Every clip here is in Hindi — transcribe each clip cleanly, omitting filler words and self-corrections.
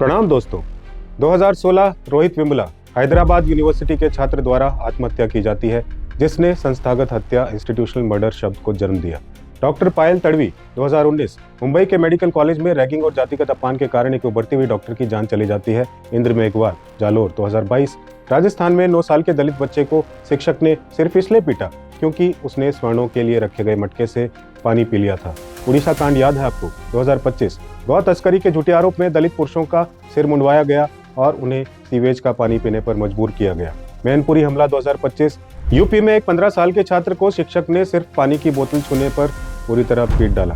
प्रणाम दोस्तों। 2016 रोहित वेमुला हैदराबाद यूनिवर्सिटी के छात्र द्वारा आत्महत्या की जाती है, जिसने संस्थागत हत्या इंस्टीट्यूशनल मर्डर शब्द को जन्म दिया। डॉक्टर पायल तड़वी 2019 मुंबई के मेडिकल कॉलेज में रैगिंग और जातिगत अपमान के कारण एक उभरती हुई डॉक्टर की जान चली जाती है। इंद्र मेघवाल जालोर 2022 राजस्थान में 9 साल के दलित बच्चे को शिक्षक ने सिर्फ इसलिए पीटा क्योंकि उसने स्वर्णों के लिए रखे गए मटके से पानी पी लिया था। उड़ीसा कांड याद है आपको। 2025 गौ तस्करी के झूठे आरोप में दलित पुरुषों का सिर मुंडवाया गया और उन्हें सीवेज का पानी पीने पर मजबूर किया गया। मैनपुरी हमला 2025 यूपी में एक 15 साल के छात्र को शिक्षक ने सिर्फ पानी की बोतल छूने पर पूरी तरह पीट डाला।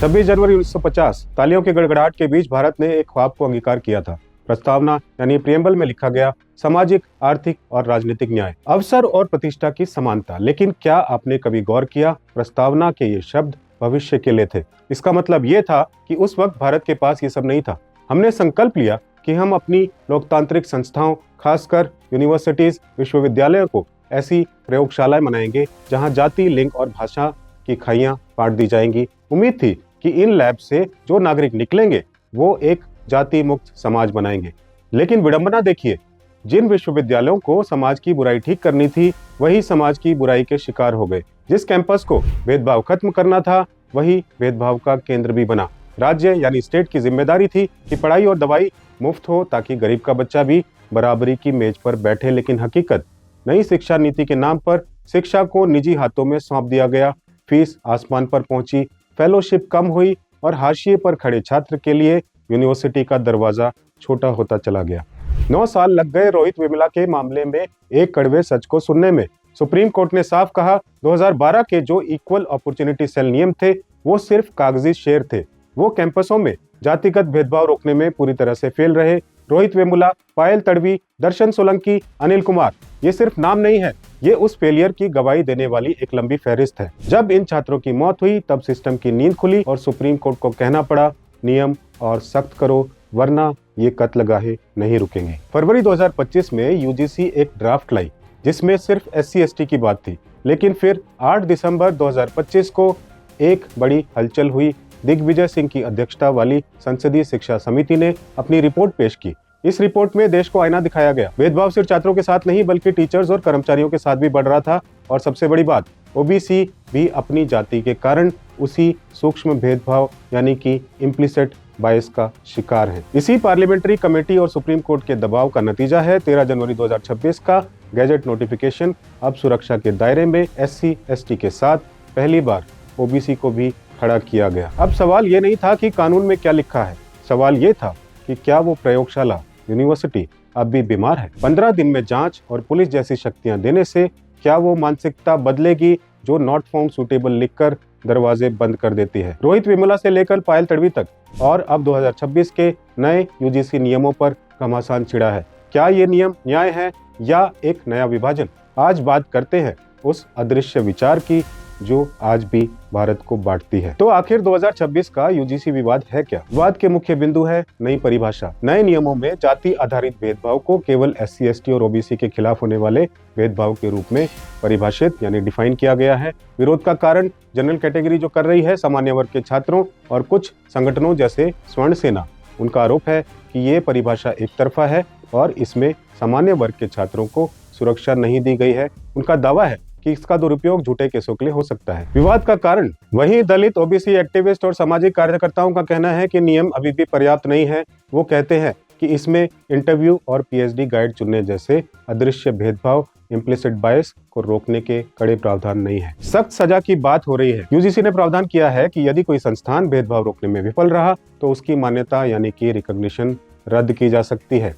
छब्बीस जनवरी 1950 तालियों की गड़गड़ाहट के बीच भारत ने एक ख्वाब को अंगीकार किया था। प्रस्तावना यानी प्रियम्बल में लिखा गया सामाजिक, आर्थिक और राजनीतिक न्याय, अवसर और प्रतिष्ठा की समानता। लेकिन क्या आपने कभी गौर किया, प्रस्तावना के ये शब्द भविष्य के लिए थे। इसका मतलब ये था कि उस वक्त भारत के पास ये सब नहीं था। हमने संकल्प लिया कि हम अपनी लोकतांत्रिक संस्थाओं, खासकर यूनिवर्सिटीज, विश्वविद्यालयों को ऐसी प्रयोगशालाएं बनाएंगे जहां जाति, लिंग और भाषा की खाइयां पाट दी जाएंगी। उम्मीद थी कि इन लैब से जो नागरिक निकलेंगे वो एक जाति मुक्त समाज बनाएंगे। लेकिन विडंबना देखिए, जिन विश्वविद्यालयों को समाज की बुराई ठीक करनी थी वही समाज की बुराई के शिकार हो गए। जिस कैंपस को भेदभाव खत्म करना था वही भेदभाव का केंद्र भी बना। राज्य यानी स्टेट की जिम्मेदारी थी कि पढ़ाई और दवाई मुफ्त हो ताकि गरीब का बच्चा भी बराबरी की मेज पर बैठे। लेकिन हकीकत, नई शिक्षा नीति के नाम पर शिक्षा को निजी हाथों में सौंप दिया गया। फीस आसमान पर पहुंची, फेलोशिप कम हुई और हाशिए पर खड़े छात्र के लिए यूनिवर्सिटी का दरवाजा छोटा होता चला गया। 9 साल लग गए रोहित वेमुला के मामले में एक कड़वे सच को सुनने में। सुप्रीम कोर्ट ने साफ कहा, 2012 के जो इक्वल अपॉर्चुनिटी सेल नियम थे वो सिर्फ कागजी शेर थे। वो कैंपसों में जातिगत भेदभाव रोकने में पूरी तरह से फेल रहे। रोहित वेमुला, पायल तड़वी, दर्शन सोलंकी, अनिल कुमार, ये सिर्फ नाम नहीं है, ये उस फेलियर की गवाही देने वाली एक लंबी फहरिस्त है। जब इन छात्रों की मौत हुई तब सिस्टम की नींद खुली और सुप्रीम कोर्ट को कहना पड़ा, नियम और सख्त करो वरना ये कत्लगाहें नहीं रुकेंगे। फरवरी 2025 में यूजीसी एक ड्राफ्ट लाई जिसमें सिर्फ SC/ST की बात थी। लेकिन फिर 8 दिसंबर 2025 को एक बड़ी हलचल हुई। दिग्विजय सिंह की अध्यक्षता वाली संसदीय शिक्षा समिति ने अपनी रिपोर्ट पेश की। इस रिपोर्ट में देश को आईना दिखाया गया। भेदभाव सिर्फ छात्रों के साथ नहीं बल्कि टीचर्स और कर्मचारियों के साथ भी बढ़ रहा था। और सबसे बड़ी बात, ओबीसी भी अपनी जाति के कारण उसी सूक्ष्म भेदभाव यानी कि इम्प्लिसिट बायस का शिकार है। इसी पार्लियामेंट्री कमेटी और सुप्रीम कोर्ट के दबाव का नतीजा है 13 जनवरी 2026 का गैजेट नोटिफिकेशन। अब सुरक्षा के दायरे में SC/ST के साथ पहली बार ओबीसी को भी खड़ा किया गया। अब सवाल ये नहीं था कि कानून में क्या लिखा है, सवाल ये था कि क्या वो प्रयोगशाला, यूनिवर्सिटी अब भी बीमार है। 15 दिन में जांच और पुलिस जैसी शक्तियां देने से क्या वो मानसिकता बदलेगी जो नॉट फाउंड सुटेबल लिखकर दरवाजे बंद कर देती है। रोहित वेमुला से लेकर पायल तड़वी तक और अब 2026 के नए यूजीसी नियमों पर घमासान छिड़ा है। क्या ये नियम न्याय है या एक नया विभाजन? आज बात करते हैं उस अदृश्य विचार की जो आज भी भारत को बांटती है। तो आखिर 2026 का यूजीसी विवाद है क्या? विवाद के मुख्य बिंदु है नई परिभाषा। नए नियमों में जाति आधारित भेदभाव को केवल SC/ST और ओबीसी के खिलाफ होने वाले भेदभाव के रूप में परिभाषित यानी डिफाइन किया गया है। विरोध का कारण जनरल कैटेगरी जो कर रही है, सामान्य वर्ग के छात्रों और कुछ संगठनों जैसे स्वर्ण सेना। उनका आरोप है कि ये परिभाषा एक तरफा है और इसमें सामान्य वर्ग के छात्रों को सुरक्षा नहीं दी गई है। उनका दावा है कि इसका दुरुपयोग झूठे केसों के लिए हो सकता है। विवाद का कारण वही दलित, ओबीसी एक्टिविस्ट और सामाजिक कार्यकर्ताओं का कहना है कि नियम अभी भी पर्याप्त नहीं है। वो कहते हैं कि इसमें इंटरव्यू और PhD गाइड चुनने जैसे अदृश्य भेदभाव, इम्प्लिसिट बायस को रोकने के कड़े प्रावधान नहीं है। सख्त सजा की बात हो रही है। यूजीसी ने प्रावधान किया है कि यदि कोई संस्थान भेदभाव रोकने में विफल रहा तो उसकी मान्यता यानी कि रिकॉग्निशन रद्द की जा सकती है।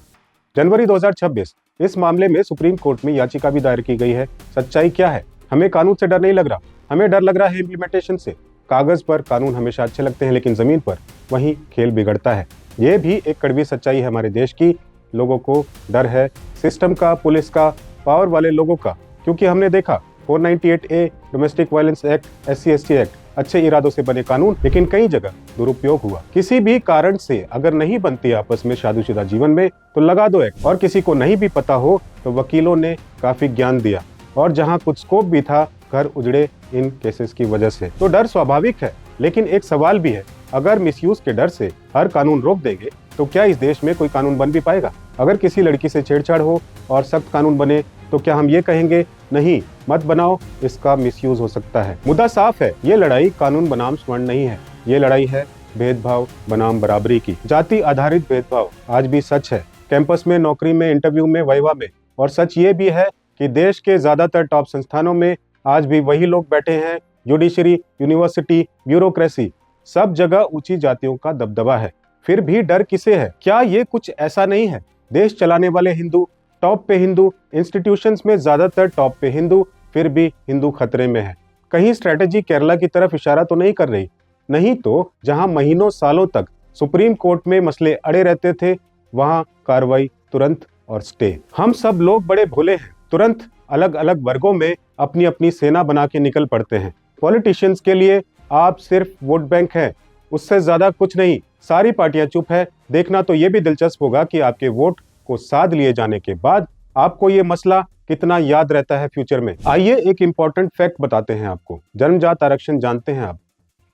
जनवरी 2026 इस मामले में सुप्रीम कोर्ट में याचिका भी दायर की गई है। सच्चाई क्या है? हमें कानून से डर नहीं लग रहा, हमें डर लग रहा है इम्प्लीमेंटेशन से। कागज पर कानून हमेशा अच्छे लगते हैं लेकिन जमीन पर वही खेल बिगड़ता है। ये भी एक कड़वी सच्चाई है हमारे देश की। लोगों को डर है सिस्टम का, पुलिस का, पावर वाले लोगों का। क्योंकि हमने देखा 498A domestic violence act, SC/ST act अच्छे इरादों से बने कानून, लेकिन कई जगह दुरुपयोग हुआ। किसी भी कारण से अगर नहीं बनती आपस में शादीशुदा जीवन में तो लगा दो एक्ट। और किसी को नहीं भी पता हो तो वकीलों ने काफी ज्ञान दिया और जहां कुछ स्कोप भी था घर उजड़े इन केसेस की वजह से। तो डर स्वाभाविक है, लेकिन एक सवाल भी है, अगर मिसयूज के डर से हर कानून रोक देंगे तो क्या इस देश में कोई कानून बन भी पाएगा? अगर किसी लड़की से छेड़छाड़ हो और सख्त कानून बने तो क्या हम ये कहेंगे नहीं मत बनाओ, इसका मिसयूज हो सकता है? मुद्दा साफ है, ये लड़ाई कानून बनाम स्वर्ण नहीं है, ये लड़ाई है भेदभाव बनाम बराबरी की। जाति आधारित भेदभाव आज भी सच है, कैंपस में, नौकरी में, इंटरव्यू में, वाइवा में। और सच ये भी है कि देश के ज्यादातर टॉप संस्थानों में आज भी वही लोग बैठे हैं। जुडिशरी, यूनिवर्सिटी, ब्यूरोक्रेसी, सब जगह ऊंची जातियों का दबदबा है। फिर भी डर किसे है? क्या ये कुछ ऐसा नहीं है, देश चलाने वाले हिंदू, टॉप पे हिंदू, इंस्टीट्यूशंस में ज्यादातर टॉप पे हिंदू, फिर भी हिंदू खतरे में है? कहीं स्ट्रेटेजी केरला की तरफ इशारा तो नहीं कर रही? नहीं तो जहां महीनों सालों तक सुप्रीम कोर्ट में मसले अड़े रहते थे, वहां कार्रवाई तुरंत और स्टे। हम सब लोग बड़े भोले हैं, तुरंत अलग अलग वर्गों में अपनी अपनी सेना बना के निकल पड़ते हैं। पॉलिटिशियंस के लिए आप सिर्फ वोट बैंक हैं, उससे ज्यादा कुछ नहीं। सारी पार्टियां चुप है। देखना तो ये भी दिलचस्प होगा कि आपके वोट को साध लिए जाने के बाद आपको ये मसला कितना याद रहता है फ्यूचर में। आइए एक इंपॉर्टेंट फैक्ट बताते हैं आपको। जन्मजात आरक्षण जानते हैं आप?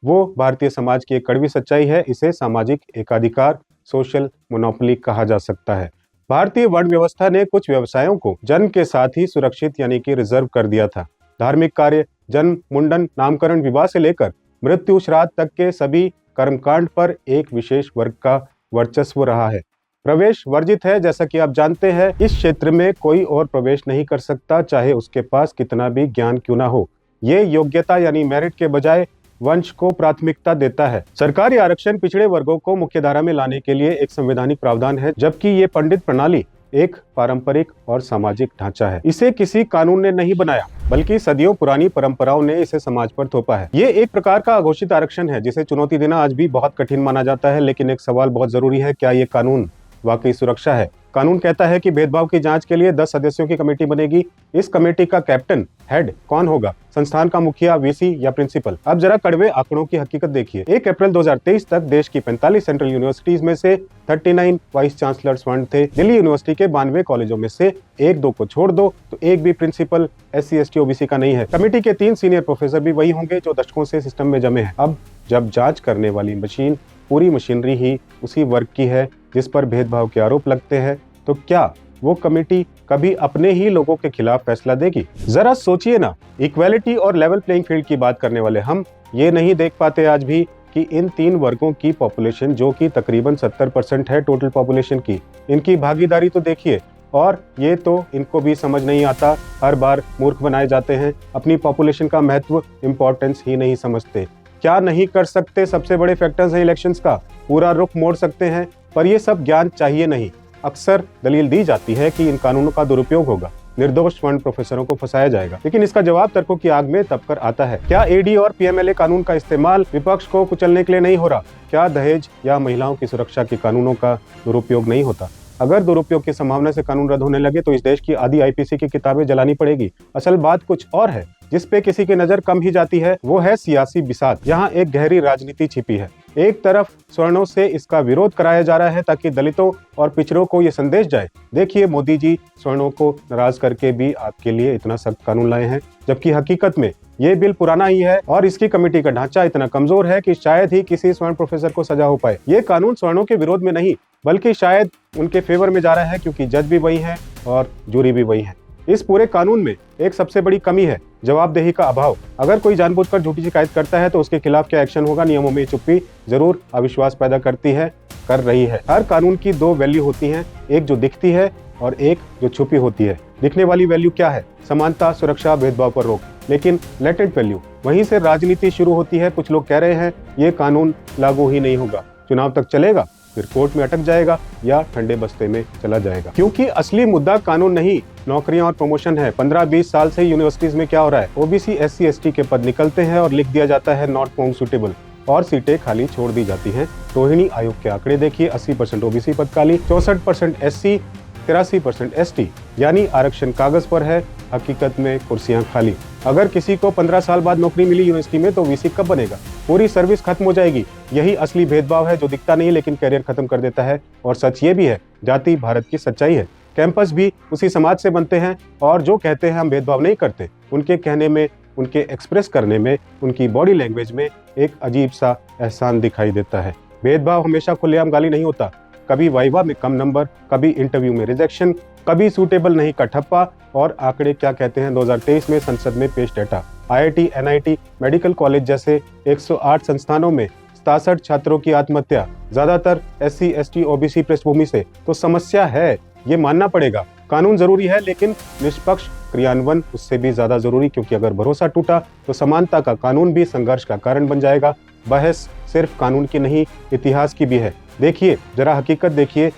वो भारतीय समाज की एक कड़वी सच्चाई है। इसे सामाजिक एकाधिकार, सोशल मोनोपोली कहा जा सकता है। भारतीय वर्ण व्यवस्था ने कुछ व्यवसायों को जन्म के साथ ही सुरक्षित यानी कि रिजर्व कर दिया था। धार्मिक कार्य, जन्म, मुंडन, नामकरण, विवाह से लेकर मृत्यु श्राद्ध तक के सभी कर्मकांड पर एक विशेष वर्ग का वर्चस्व रहा है। प्रवेश वर्जित है, जैसा कि आप जानते हैं। इस क्षेत्र में कोई और प्रवेश नहीं कर सकता, चाहे उसके पास कितना भी ज्ञान क्यों ना हो। ये योग्यता यानी मेरिट के बजाय वंश को प्राथमिकता देता है। सरकारी आरक्षण पिछड़े वर्गों को मुख्यधारा में लाने के लिए एक संवैधानिक प्रावधान है, जबकि ये पंडित प्रणाली एक पारंपरिक और सामाजिक ढांचा है। इसे किसी कानून ने नहीं बनाया, बल्कि सदियों पुरानी परंपराओं ने इसे समाज पर थोपा है। ये एक प्रकार का अघोषित आरक्षण है, जिसे चुनौती देना आज भी बहुत कठिन माना जाता है। लेकिन एक सवाल बहुत जरूरी है, क्या ये कानून वाकई सुरक्षा है? कानून कहता है कि भेदभाव की जांच के लिए 10 सदस्यों की कमेटी बनेगी। इस कमेटी का कैप्टन, हेड कौन होगा? संस्थान का मुखिया, वीसी या प्रिंसिपल? अब जरा कड़वे आंकड़ों की हकीकत देखिए। 1 अप्रैल 2023 तक देश की 45 सेंट्रल यूनिवर्सिटीज में से 39 वाइस चांसलर स्वर्ण थे। दिल्ली यूनिवर्सिटी के 92 कॉलेजों में से 1-2 को छोड़ दो तो एक भी प्रिंसिपल SC ST OBC का नहीं है। कमेटी के 3 सीनियर प्रोफेसर भी वही होंगे जो दशकों से सिस्टम में जमे हैं। अब जब जांच करने वाली मशीन, पूरी मशीनरी ही उसी वर्ग की है जिस पर भेदभाव के आरोप लगते हैं, तो क्या वो कमेटी कभी अपने ही लोगों के खिलाफ फैसला देगी? जरा सोचिए ना। इक्वालिटी और लेवल प्लेइंग फील्ड की बात करने वाले हम ये नहीं देख पाते आज भी कि इन 3 वर्गों की पॉपुलेशन, जो कि तकरीबन 70% है टोटल पॉपुलेशन की, इनकी भागीदारी तो देखिए। और ये तो इनको भी समझ नहीं आता, हर बार मूर्ख बनाए जाते हैं, अपनी पॉपुलेशन का महत्व, इंपॉर्टेंस ही नहीं समझते। क्या नहीं कर सकते? सबसे बड़े फैक्टर्स हैं इलेक्शंस का, पूरा रुख मोड़ सकते हैं, पर ये सब ज्ञान चाहिए नहीं। अक्सर दलील दी जाती है कि इन कानूनों का दुरुपयोग होगा, निर्दोष स्वर्ण प्रोफेसरों को फंसाया जाएगा। लेकिन इसका जवाब तर्कों की आग में तपकर आता है। क्या AD और PMLA कानून का इस्तेमाल विपक्ष को कुचलने के लिए नहीं हो रहा? क्या दहेज या महिलाओं की सुरक्षा के कानूनों का दुरुपयोग नहीं होता? अगर दुरुपयोग की संभावना से कानून रद्द होने लगे तो इस देश की आधी IPC की किताबें जलानी पड़ेगी। असल बात कुछ और है, जिस पे किसी की नजर कम ही जाती है। वो है सियासी बिसात। यहाँ एक गहरी राजनीति छिपी है। एक तरफ स्वर्णों से इसका विरोध कराया जा रहा है ताकि दलितों और पिछड़ों को ये संदेश जाए, देखिए मोदी जी स्वर्णों को नाराज करके भी आपके लिए इतना सख्त कानून लाए हैं, जबकि हकीकत में ये बिल पुराना ही है और इसकी कमेटी का ढांचा इतना कमजोर है कि शायद ही किसी स्वर्ण प्रोफेसर को सजा हो पाए। ये कानून स्वर्णों के विरोध में नहीं, बल्कि शायद उनके फेवर में जा रहा है, क्योंकि जज भी वही है और जूरी भी वही है। इस पूरे कानून में एक सबसे बड़ी कमी है जवाबदेही का अभाव। अगर कोई जानबूझकर झूठी शिकायत करता है तो उसके खिलाफ क्या एक्शन होगा? नियमों में चुप्पी जरूर अविश्वास पैदा करती है, कर रही है। हर कानून की 2 वैल्यू होती हैं, एक जो दिखती है और एक जो छुपी होती है। दिखने वाली वैल्यू क्या है? समानता, सुरक्षा, भेदभाव पर रोक। लेकिन लेटेंट वैल्यू, वहीं से राजनीति शुरू होती है। कुछ लोग कह रहे हैं ये कानून लागू ही नहीं होगा, चुनाव तक चलेगा, फिर कोर्ट में अटक जाएगा या ठंडे बस्ते में चला जाएगा। क्योंकि असली मुद्दा कानून नहीं, नौकरियां और प्रमोशन है। 15-20 साल से यूनिवर्सिटीज में क्या हो रहा है? OBC SC ST के पद निकलते हैं और लिख दिया जाता है नॉट फाउंड सुटेबल, और सीटें खाली छोड़ दी जाती हैं। रोहिणी आयोग के आंकड़े देखिए, 80% OBC पद खाली, 64% SC, 83% ST, यानी आरक्षण कागज पर है, हकीकत में कुर्सियां खाली। अगर किसी को 15 साल बाद नौकरी मिली यूनिवर्सिटी में तो VC कब बनेगा? पूरी सर्विस खत्म हो जाएगी। यही असली भेदभाव है जो दिखता नहीं लेकिन कैरियर खत्म कर देता है। और सच ये भी है, जाति भारत की सच्चाई है। कैंपस भी उसी समाज से बनते हैं और जो कहते हैं हम भेदभाव नहीं करते, उनके कहने में उनके एक्सप्रेस करने में, उनकी बॉडी लैंग्वेज में एक अजीब सा एहसान दिखाई देता है। भेदभाव हमेशा खुलेआम गाली नहीं होता। कभी वाइवा में कम नंबर, कभी इंटरव्यू में रिजेक्शन, कभी सूटेबल नहीं का ठप्पा। और आंकड़े क्या कहते हैं? 2023 में संसद में पेश data, IIT, NIT, medical college जैसे 108 संस्थानों में 67 छात्रों की आत्महत्या, ज्यादातर SC, ST, OBC पृष्ठभूमि से। तो समस्या है, ये मानना पड़ेगा। कानून जरूरी है, लेकिन निष्पक्ष क्रियान्वयन उससे भी ज्यादा जरूरी, क्योंकि अगर भरोसा टूटा तो समानता का कानून भी संघर्ष का कारण बन जाएगा। बहस सिर्फ कानून की नहीं, इतिहास की भी है। देखिए, जरा हकीकत देखिए,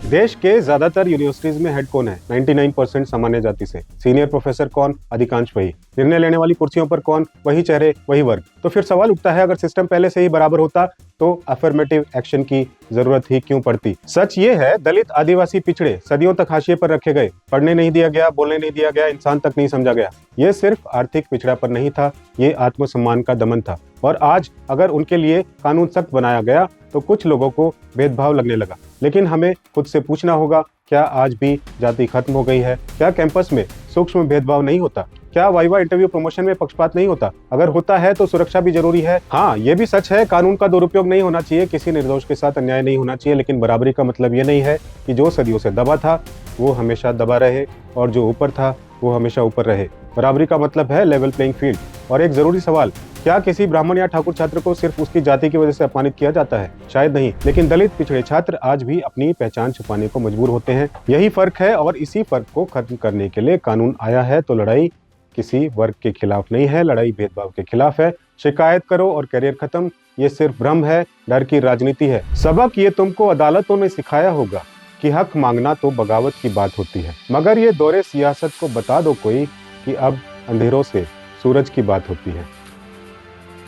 देश के ज्यादातर यूनिवर्सिटीज में हेड कौन है? 99% सामान्य जाति से। सीनियर प्रोफेसर कौन? अधिकांश वही। निर्णय लेने वाली कुर्सियों पर कौन? वही चेहरे, वही वर्ग। तो फिर सवाल उठता है, अगर सिस्टम पहले से ही बराबर होता तो अफर्मेटिव एक्शन की जरूरत ही क्यों पड़ती? सच ये है, दलित, आदिवासी, पिछड़े सदियों तक हाशिए पर रखे गए। पढ़ने नहीं दिया गया, बोलने नहीं दिया गया, इंसान तक नहीं समझा गया। ये सिर्फ आर्थिक पिछड़ापन नहीं था, ये आत्मसम्मान का दमन था। और आज अगर उनके लिए कानून सख्त बनाया गया तो कुछ लोगों को भेदभाव लगने लगा। लेकिन हमें खुद से पूछना होगा, क्या आज भी जाति खत्म हो गई है? क्या कैंपस में सूक्ष्म भेदभाव नहीं होता? क्या वाइवा, इंटरव्यू, प्रमोशन में पक्षपात नहीं होता? अगर होता है तो सुरक्षा भी जरूरी है। हाँ, ये भी सच है, कानून का दुरुपयोग नहीं होना चाहिए, किसी निर्दोष के साथ अन्याय नहीं होना चाहिए। लेकिन बराबरी का मतलब ये नहीं है कि जो सदियों से दबा था वो हमेशा दबा रहे और जो ऊपर था वो हमेशा ऊपर रहे। बराबरी का मतलब है लेवल प्लेइंग फील्ड। और एक जरूरी सवाल, क्या किसी ब्राह्मण या ठाकुर छात्र को सिर्फ उसकी जाति की वजह से अपमानित किया जाता है? शायद नहीं, लेकिन दलित, पिछड़े छात्र आज भी अपनी पहचान छुपाने को मजबूर होते हैं। यही फर्क है, और इसी फर्क को खत्म करने के लिए कानून आया है। तो लड़ाई किसी वर्ग के खिलाफ नहीं है, लड़ाई भेदभाव के खिलाफ है। शिकायत करो और करियर खत्म, ये सिर्फ भ्रम है, डर की राजनीति है। सबक ये तुमको अदालतों में सिखाया होगा कि हक मांगना तो बगावत की बात होती है, मगर ये दौरे सियासत को बता दो कोई कि अब अंधेरों से सूरज की बात होती है।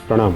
प्रणाम।